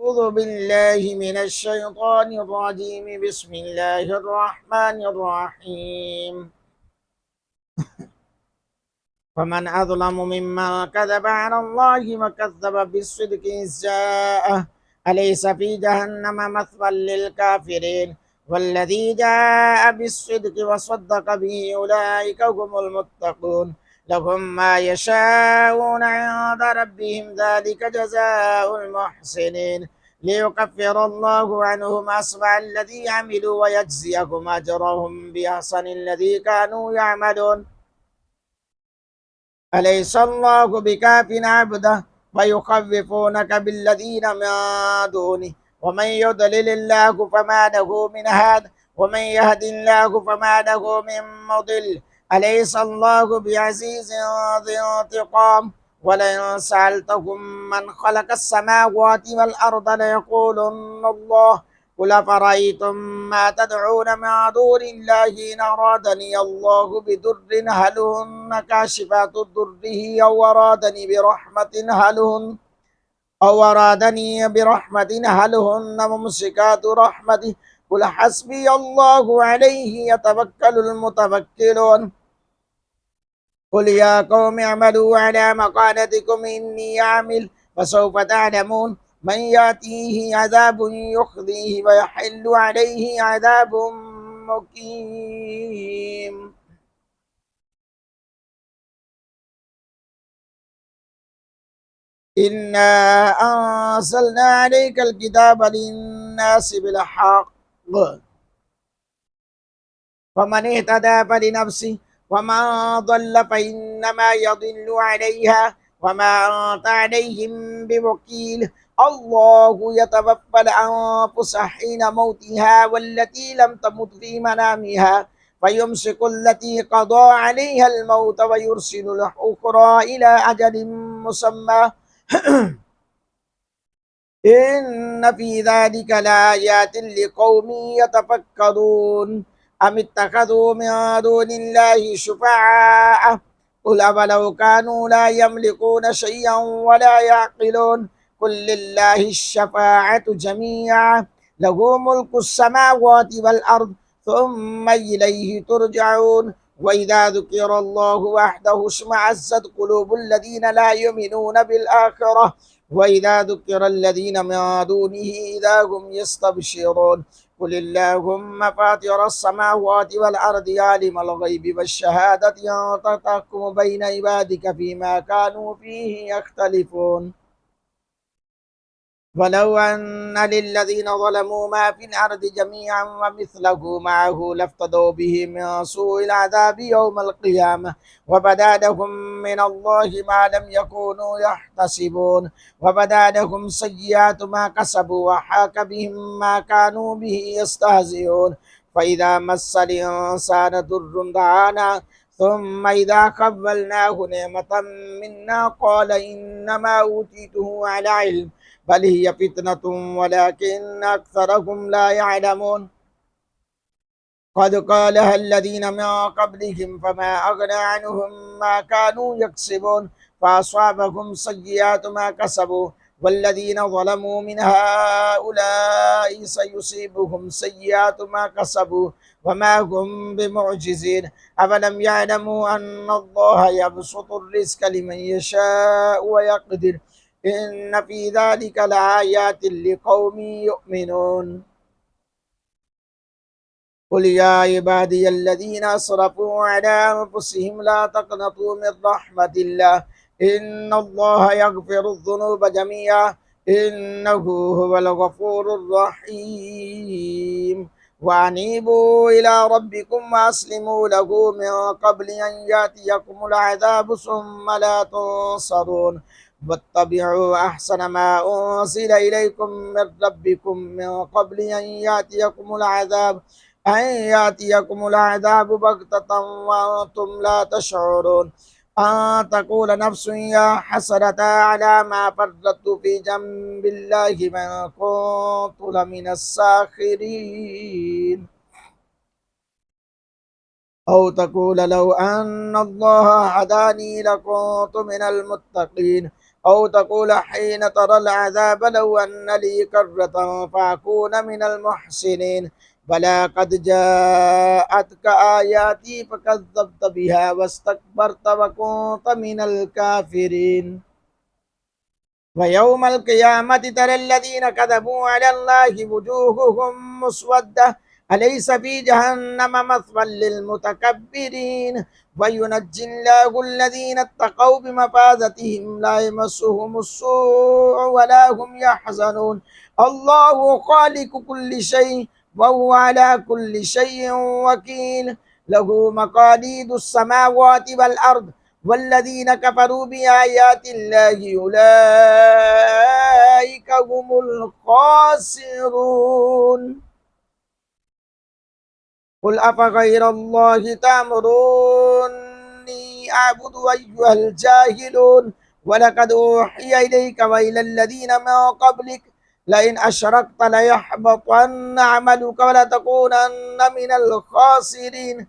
أعوذ بالله من الشيطان الرجيم بسم الله الرحمن الرحيم فمن أظلم ممن كذب على الله وكذب بالصدق إذ جاءه أليس في جهنم مثوى للكافرين والذي جاء بالصدق وصدق به أولئك هم المتقون لهم ما يشاءون عند ربهم ذلك جزاء المحسنين ليكفر الله عنهم أسوأ الذي عملوا ويجزيهم أجرهم بأحسن الذي كانوا يعملون أليس الله بكاف عبده ويخوفونك بالذين من دونه ومن يضلل الله فما له من هاد ومن يهد الله فما له من مضل أليس الله بعزيز ذي انتقام ولئن سألتهم من خلق السماوات والأرض ليقولن الله قل أفرأيتم ما تدعون من دون الله إن أرادني الله بضر هل هن كاشفات ضره أو أرادني برحمة هل هن ممسكات رحمته قل حسبي الله عليه يتوكل المتوكلون قل يا قوم اعملوا على مكانتكم إني عامل فسوف تعلمون من يأتيه عذاب يخزيه ويحل عليه عذاب مقيم إنا أنزلنا عليك الكتاب للناس بالحق فمن اهتدى فلنفسه ومن ضل فإنما يضل عليها وما أنت عليهم بوكيل الله يتوفى الأنفس حين موتها والتي لم تمت في منامها فيمسك التي قضى عليها الموت ويرسل الأخرى إلى أجل مسمى إن في ذلك لآيات لقوم يتفكرون أم اتخذوا من دون الله شفعاء قل أولو كانوا لا يملكون شيئا ولا يعقلون قل لله الشفاعة جميعا له ملك السماوات والأرض ثم إليه ترجعون وإذا ذكر الله وحده اشمعزت قلوب الذين لا يؤمنون بالآخرة وإذا ذكر الذين من دونه إذا هم يستبشرون قل اللهم فاطر السماوات والأرض عالم الغيب والشهادة أنت تحكم بين عبادك فيما كانوا فيه يختلفون ولو أن للذين ظلموا ما في الأرض جميعا ومثله معه لافتدوا به من سوء العذاب يوم القيامة وبدا لهم من الله ما لم يكونوا يحتسبون وبدا لهم سيئات ما كسبوا وحاك بهم ما كانوا به يستهزئون فإذا مس الإنسان ضر دعانا ثم إذا قبلناه نعمة منا قال إنما أوتيته على علم بل هي فتنة ولكن أكثرهم لا يعلمون قد قالها الذين من قبلهم فما أغنى عنهم ما كانوا يكسبون فأصابهم سيئات ما كسبوا والذين ظلموا من هؤلاء سيصيبهم سيئات ما كسبوا وما هم بمعجزين أفلم يعلموا أن الله يبسط الرزق لمن يشاء ويقدر إن في ذلك لآيات لقوم يؤمنون قل يا عبادي الذين أسرفوا على أنفسهم لا تقنطوا من رحمة الله إن الله يغفر الذنوب جميعا إنه هو الغفور الرحيم وأنيبوا إلى ربكم وأسلموا له من قبل أن يأتيكم العذاب ثم لا تنصرون واتبعوا أحسن ما أنزل إليكم من ربكم من قبل أن يأتيكم العذاب بغتة وأنتم لا تشعرون أن تقول نفس يا حسرة على ما فرطت في جنب الله من كنت لمن الساخرين أو تقول لو أن الله هداني لكنت من المتقين أو تقول حين ترى العذاب لو أن لي كرة فأكون من المحسنين بلى قد جاءتك آياتي فكذبت بها واستكبرت وكنت من الكافرين ويوم القيامة ترى الذين كذبوا على الله وجوههم مسودة أليس في جهنم مثوى للمتكبرين وينجي الله الذين اتقوا بمفازتهم لا يمسهم السوء ولا هم يحزنون الله خالق كل شيء وهو على كل شيء وكيل له مقاليد السماوات والأرض والذين كفروا بآيات الله أولئك هم الخاسرون قل أفغير الله تأمروني أعبد أيها الجاهلون ولقد أوحي إليك وإلى الذين من قبلك لئن أشركت ليحبطن عملك ولتكونن من الخاسرين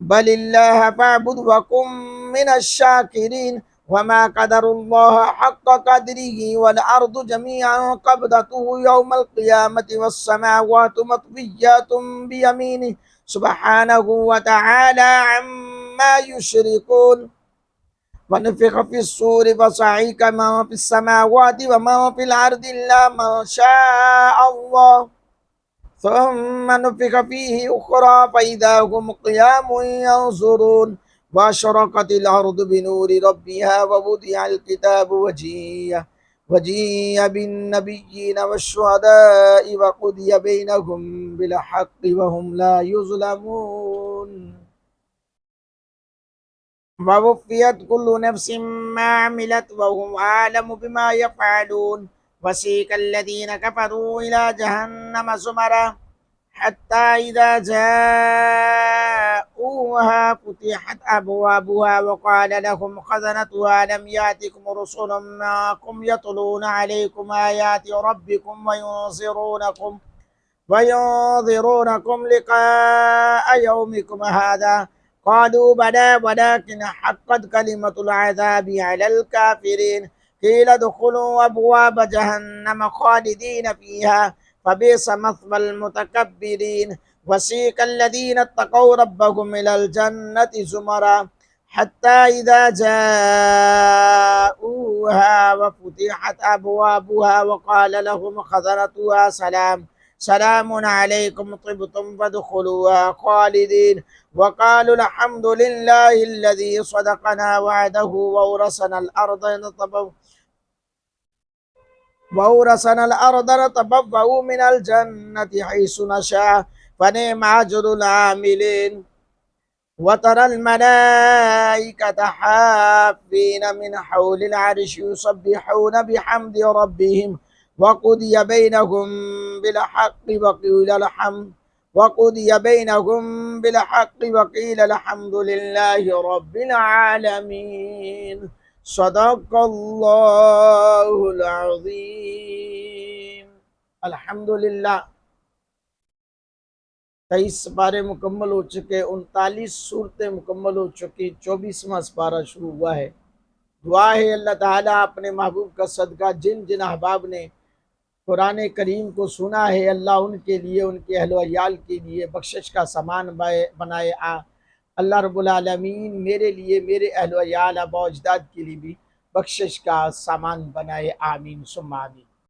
بل الله فاعبد وكن من الشاكرين وما قدر الله حق قدره والأرض جميعا قبضته يوم القيامة والسماوات مطويات بيمينه سبحانه وتعالى عما يشركون ونفخ في الصور فصعق ما في السماوات وما في الأرض إلا ما شاء الله ثم نفخ فيه أخرى فإذا هم قيام ينظرون وأشرقت الأرض بنور ربها ووضع الكتاب وجيء بالنبيين والشهداء وقضي بينهم بالحق وهم لا يظلمون ووفيت كل نفس ما عملت وهم أعلم بما يفعلون وسيق الذين كفروا إلى جهنم زمرا حتى إذا جاءوها فتحت أبوابها وقال لهم خزنتها لم يأتكم رسل معكم يتلون عليكم آيات ربكم وينذرونكم لقاء يومكم هذا قالوا بلى ولكن حقت كلمة العذاب على الكافرين قيل ادخلوا أبواب جهنم خالدين فيها فبئس مثوى المتكبرين وسيق الذين اتقوا ربهم إلى الجنة زمرا حتى إذا جاءوها وفتحت أبوابها وقال لهم خزنتها سلام عليكم طبتم فادخلوها خالدين وقالوا الحمد لله الذي صدقنا وعده وأورثنا الأرض نتبوأ من الجنة حيث نشاء فنعم أجر العاملين وترى الملائكة حافين من حول العرش يسبحون بحمد ربهم وقضي بينهم بالحق وقيل الحمد لله رب العالمين صدق الله العظيम अल्हम्दुलिल्लाह 23 पारे मुकम्मल हो चुके 39 सूरतें मुकम्मल हो चुकी 24वां पारा शुरू हुआ है। दुआ है अल्लाह ताला अपने महबूब का सदका जिन जिन अहबाब ने कुरान करीम को सुना है अल्लाह उनके लिए उनके अहलो अयाल के लिए बख्शिश का सामान बनाए अल्लाह रब्बुल आलमीन मेरे लिए मेरे अहलो अयाल आबा अजदाद के लिए भी बख्शिश का सामान बनाए आमीन सुम्मा आमीन।